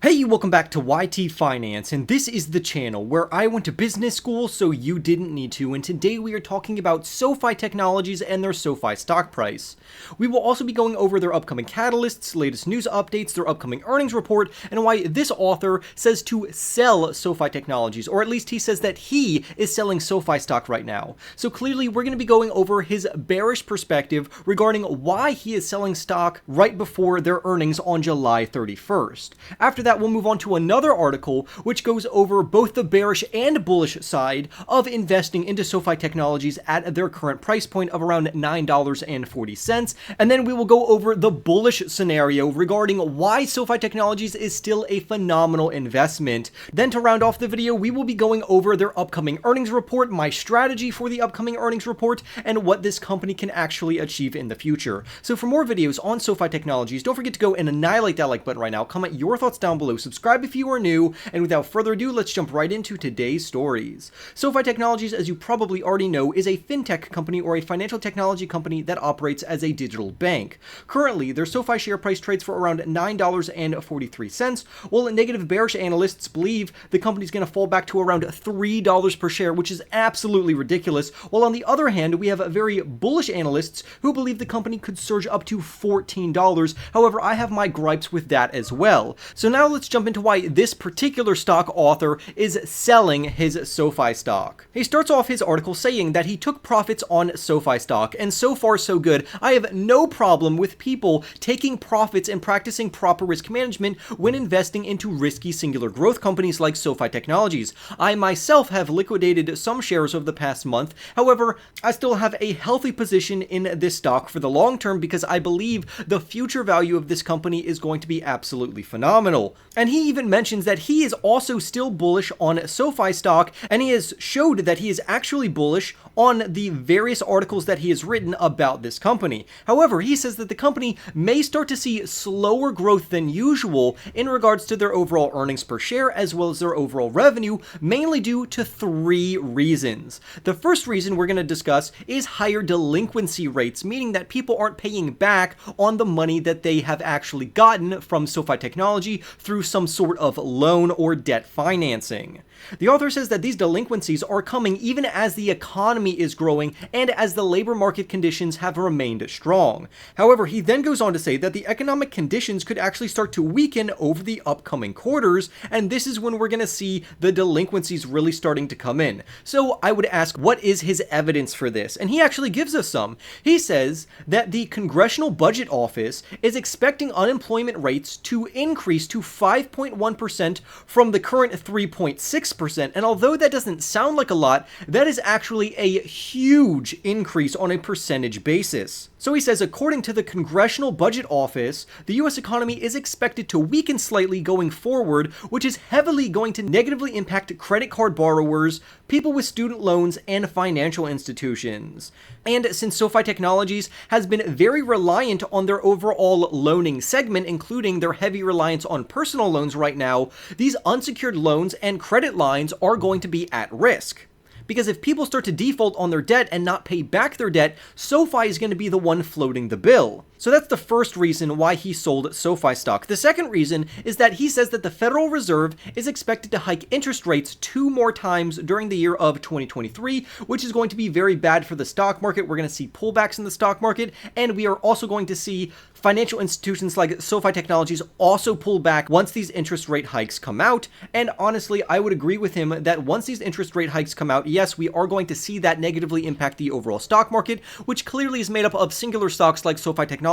Hey, welcome back to YT Finance, and this is the channel where I went to business school so you didn't need to, and today we are talking about Sofi Technologies and their Sofi stock price. We will also be going over their upcoming catalysts, latest news updates, their upcoming earnings report, and why this author says to sell Sofi Technologies, or at least he says that he is selling Sofi stock right now. So clearly we're going to be going over his bearish perspective regarding why he is selling stock right before their earnings on July 31st. After that, we'll move on to another article which goes over both the bearish and bullish side of investing into Sofi Technologies at their current price point of around $9.40. And then we will go over the bullish scenario regarding why Sofi Technologies is still a phenomenal investment. Then to round off the video, we will be going over their upcoming earnings report, my strategy for the upcoming earnings report, and what this company can actually achieve in the future. So for more videos on Sofi Technologies, don't forget to go and annihilate that like button right now. Comment your thoughts down below. Subscribe if you are new, and without further ado, let's jump right into today's stories. Sofi Technologies, as you probably already know, is a fintech company or a financial technology company that operates as a digital bank. Currently, their Sofi share price trades for around $9.43, while negative bearish analysts believe the company is going to fall back to around $3 per share, which is absolutely ridiculous, while on the other hand, we have very bullish analysts who believe the company could surge up to $14. However, I have my gripes with that as well. So now let's jump into why this particular stock author is selling his Sofi stock. He starts off his article saying that he took profits on Sofi stock, and so far so good. I have no problem with people taking profits and practicing proper risk management when investing into risky singular growth companies like Sofi Technologies. I myself have liquidated some shares over the past month. However, I still have a healthy position in this stock for the long term because I believe the future value of this company is going to be absolutely phenomenal. And he even mentions that he is also still bullish on Sofi stock, and he has showed that he is actually bullish on the various articles that he has written about this company. However, he says that the company may start to see slower growth than usual in regards to their overall earnings per share as well as their overall revenue, mainly due to three reasons. The first reason we're going to discuss is higher delinquency rates, meaning that people aren't paying back on the money that they have actually gotten from Sofi Technology through some sort of loan or debt financing. The author says that these delinquencies are coming even as the economy is growing and as the labor market conditions have remained strong. However, he then goes on to say that the economic conditions could actually start to weaken over the upcoming quarters, and this is when we're going to see the delinquencies really starting to come in. So I would ask, what is his evidence for this? And he actually gives us some. He says that the Congressional Budget Office is expecting unemployment rates to increase to 5.1% from the current 3.6%. And although that doesn't sound like a lot, that is actually a huge increase on a percentage basis. So he says, according to the Congressional Budget Office, the U.S. economy is expected to weaken slightly going forward, which is heavily going to negatively impact credit card borrowers, people with student loans, and financial institutions. And since Sofi Technologies has been very reliant on their overall loaning segment, including their heavy reliance on personal loans right now, these unsecured loans and credit lines are going to be at risk. Because if people start to default on their debt and not pay back their debt, Sofi is going to be the one floating the bill. So that's the first reason why he sold Sofi stock. The second reason is that he says that the Federal Reserve is expected to hike interest rates 2 more times during the year of 2023, which is going to be very bad for the stock market. We're going to see pullbacks in the stock market, and we are also going to see financial institutions like Sofi Technologies also pull back once these interest rate hikes come out. And honestly, I would agree with him that once these interest rate hikes come out, yes, we are going to see that negatively impact the overall stock market, which clearly is made up of singular stocks like Sofi Technologies,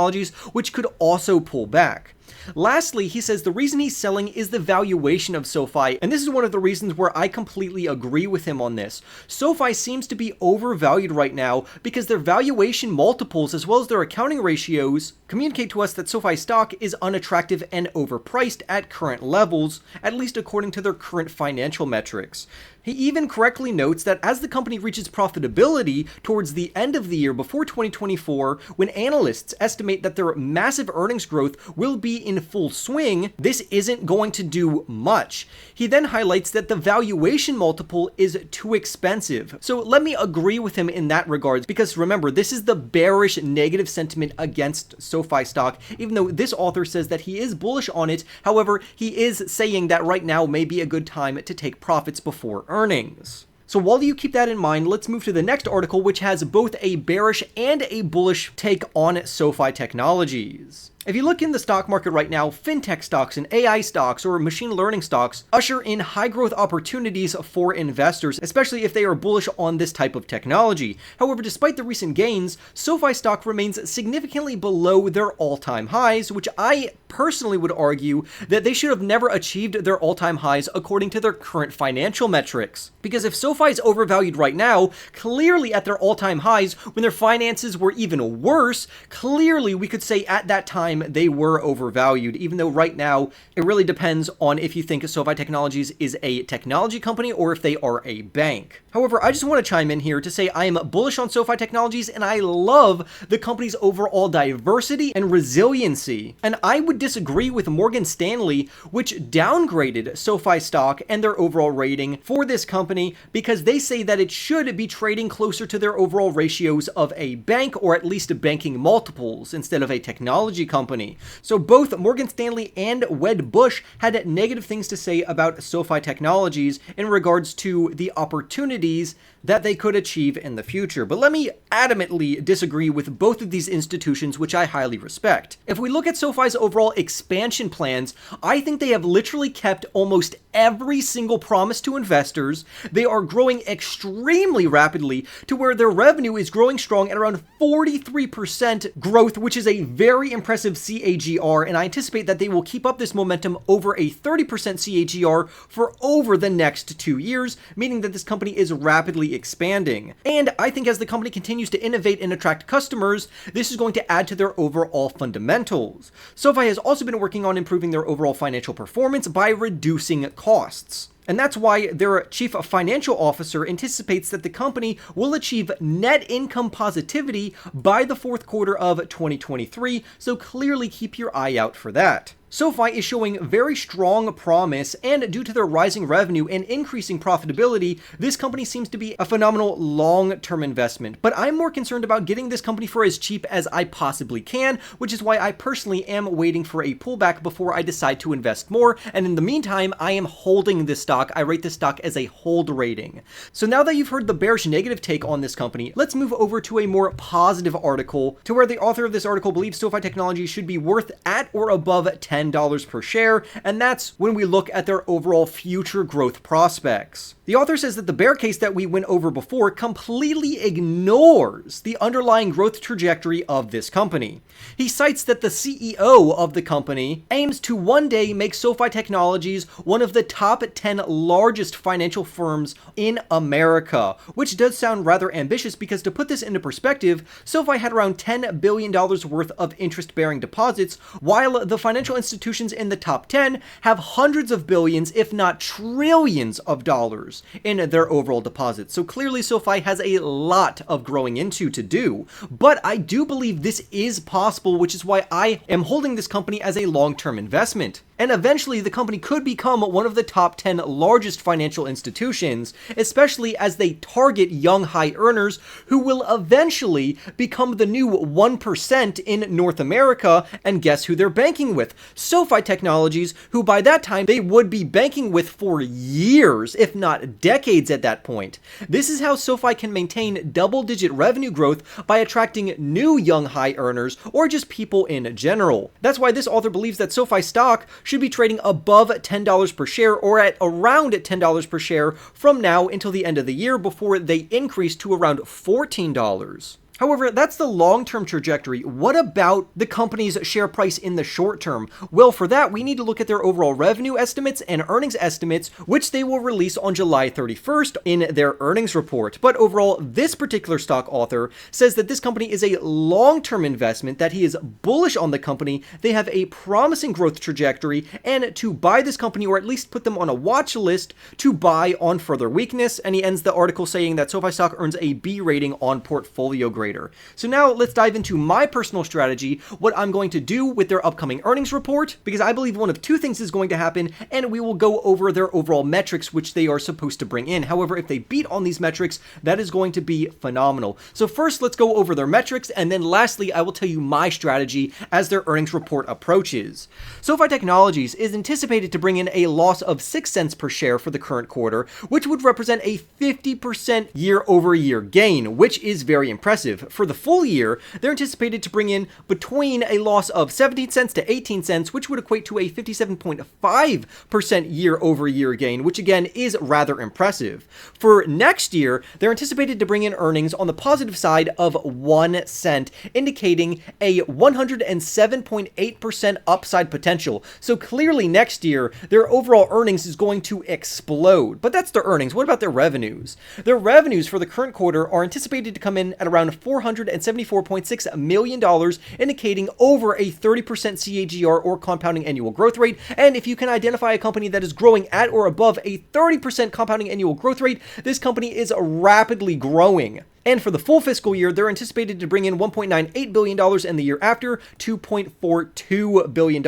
which could also pull back. Lastly, he says the reason he's selling is the valuation of Sofi, and this is one of the reasons where I completely agree with him on this. Sofi seems to be overvalued right now because their valuation multiples as well as their accounting ratios communicate to us that Sofi stock is unattractive and overpriced at current levels, at least according to their current financial metrics. He even correctly notes that as the company reaches profitability towards the end of the year before 2024, when analysts estimate that their massive earnings growth will be in in full swing, this isn't going to do much. He then highlights that the valuation multiple is too expensive. So let me agree with him in that regard, because remember, this is the bearish negative sentiment against SoFi stock, even though this author says that he is bullish on it. However, he is saying that right now may be a good time to take profits before earnings. So while you keep that in mind, let's move to the next article, which has both a bearish and a bullish take on SoFi Technologies. If you look in the stock market right now, fintech stocks and AI stocks or machine learning stocks usher in high growth opportunities for investors, especially if they are bullish on this type of technology. However, despite the recent gains, SoFi stock remains significantly below their all-time highs, which I personally would argue that they should have never achieved their all-time highs according to their current financial metrics. Because if SoFi is overvalued right now, clearly at their all-time highs, when their finances were even worse, clearly we could say at that time they were overvalued, even though right now it really depends on if you think SoFi Technologies is a technology company or if they are a bank. However, I just want to chime in here to say I am bullish on SoFi Technologies and I love the company's overall diversity and resiliency. And I would disagree with Morgan Stanley, which downgraded SoFi stock and their overall rating for this company because they say that it should be trading closer to their overall ratios of a bank, or at least banking multiples, instead of a technology company. So both Morgan Stanley and Wedbush had negative things to say about SoFi Technologies in regards to the opportunities that they could achieve in the future. But let me adamantly disagree with both of these institutions, which I highly respect. If we look at SoFi's overall expansion plans, I think they have literally kept almost every single promise to investors. They are growing extremely rapidly to where their revenue is growing strong at around 43% growth, which is a very impressive CAGR, and I anticipate that they will keep up this momentum over a 30% CAGR for over the next 2 years, meaning that this company is rapidly expanding. And I think as the company continues to innovate and attract customers, this is going to add to their overall fundamentals. SoFi has also been working on improving their overall financial performance by reducing costs. And that's why their chief financial officer anticipates that the company will achieve net income positivity by the fourth quarter of 2023, so clearly keep your eye out for that. SoFi is showing very strong promise, and due to their rising revenue and increasing profitability, this company seems to be a phenomenal long-term investment. But I'm more concerned about getting this company for as cheap as I possibly can, which is why I personally am waiting for a pullback before I decide to invest more. And in the meantime, I am holding this stock. I rate this stock as a hold rating. So now that you've heard the bearish negative take on this company, let's move over to a more positive article, to where the author of this article believes SoFi Technology should be worth at or above $10 per share, and that's when we look at their overall future growth prospects. The author says that the bear case that we went over before completely ignores the underlying growth trajectory of this company. He cites that the CEO of the company aims to one day make SoFi Technologies one of the top 10 largest financial firms in America, which does sound rather ambitious because, to put this into perspective, SoFi had around $10 billion worth of interest-bearing deposits, while the financial institutions in the top 10 have hundreds of billions, if not trillions of dollars in their overall deposits. So clearly SoFi has a lot of growing into to do, but I do believe this is possible, which is why I am holding this company as a long-term investment. And eventually the company could become one of the top 10 largest financial institutions, especially as they target young high earners who will eventually become the new 1% in North America. And guess who they're banking with? SoFi Technologies, who by that time they would be banking with for years, if not decades at that point. This is how SoFi can maintain double-digit revenue growth, by attracting new young high earners or just people in general. That's why this author believes that SoFi stock should be trading above $10 per share, or at around $10 per share from now until the end of the year, before they increase to around $14. However, that's the long-term trajectory. What about the company's share price in the short term? Well, for that, we need to look at their overall revenue estimates and earnings estimates, which they will release on July 31st in their earnings report. But overall, this particular stock author says that this company is a long-term investment, that he is bullish on the company, they have a promising growth trajectory, and to buy this company, or at least put them on a watch list to buy on further weakness. And he ends the article saying that SoFi stock earns a B rating on portfolio grade. trader. So now let's dive into my personal strategy, what I'm going to do with their upcoming earnings report, because I believe one of two things is going to happen, and we will go over their overall metrics, which they are supposed to bring in. However, if they beat on these metrics, that is going to be phenomenal. So first, let's go over their metrics, and then lastly, I will tell you my strategy as their earnings report approaches. SoFi Technologies is anticipated to bring in a loss of 6 cents per share for the current quarter, which would represent a 50% year-over-year gain, which is very impressive. For the full year, they're anticipated to bring in between a loss of 17 cents to 18 cents, which would equate to a 57.5% year-over-year gain, which again is rather impressive. For next year, they're anticipated to bring in earnings on the positive side of 1 cent, indicating a 107.8% upside potential. So clearly next year, their overall earnings is going to explode. But that's their earnings. What about their revenues? Their revenues for the current quarter are anticipated to come in at around $474.6 million, indicating over a 30% CAGR or compounding annual growth rate. And if you can identify a company that is growing at or above a 30% compounding annual growth rate, this company is rapidly growing. And for the full fiscal year, they're anticipated to bring in $1.98 billion, and the year after, $2.42 billion,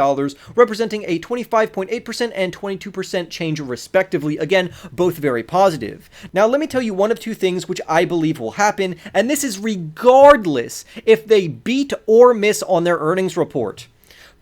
representing a 25.8% and 22% change respectively. Again, both very positive. Now, let me tell you one of two things which I believe will happen, and this is regardless if they beat or miss on their earnings report.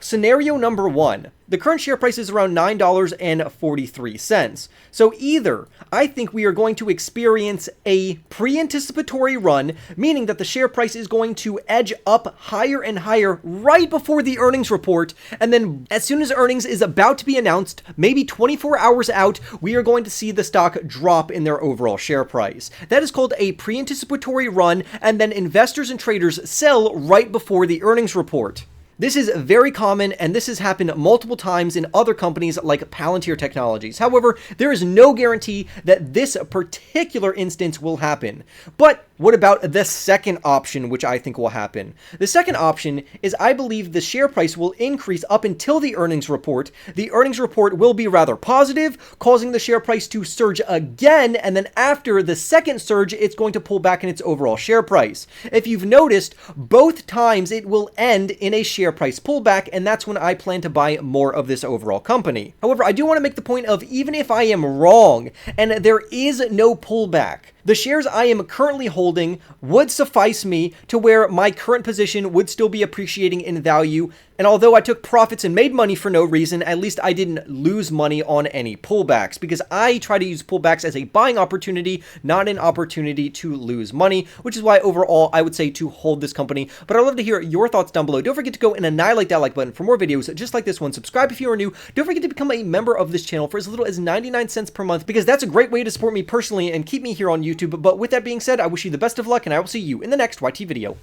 Scenario number one, the current share price is around $9.43. So either I think we are going to experience a pre-anticipatory run, meaning that the share price is going to edge up higher and higher right before the earnings report, and then as soon as earnings is about to be announced, maybe 24 hours out, we are going to see the stock drop in their overall share price. That is called a pre-anticipatory run, and then investors and traders sell right before the earnings report. This is very common, and this has happened multiple times in other companies like Palantir Technologies. However, there is no guarantee that this particular instance will happen. But what about the second option, which I think will happen? The second option is I believe the share price will increase up until the earnings report. The earnings report will be rather positive, causing the share price to surge again, and then after the second surge, it's going to pull back in its overall share price. If you've noticed, both times it will end in a share price pullback, and that's when I plan to buy more of this overall company. However, I do want to make the point of, even if I am wrong and there is no pullback, the shares I am currently holding would suffice me to where my current position would still be appreciating in value. And although I took profits and made money for no reason, at least I didn't lose money on any pullbacks, because I try to use pullbacks as a buying opportunity, not an opportunity to lose money, which is why overall I would say to hold this company. But I'd love to hear your thoughts down below. Don't forget to go and annihilate that like button for more videos just like this one. Subscribe if you are new. Don't forget to become a member of this channel for as little as 99 cents per month, because that's a great way to support me personally and keep me here on YouTube. But with that being said, I wish you the best of luck, and I will see you in the next YT video.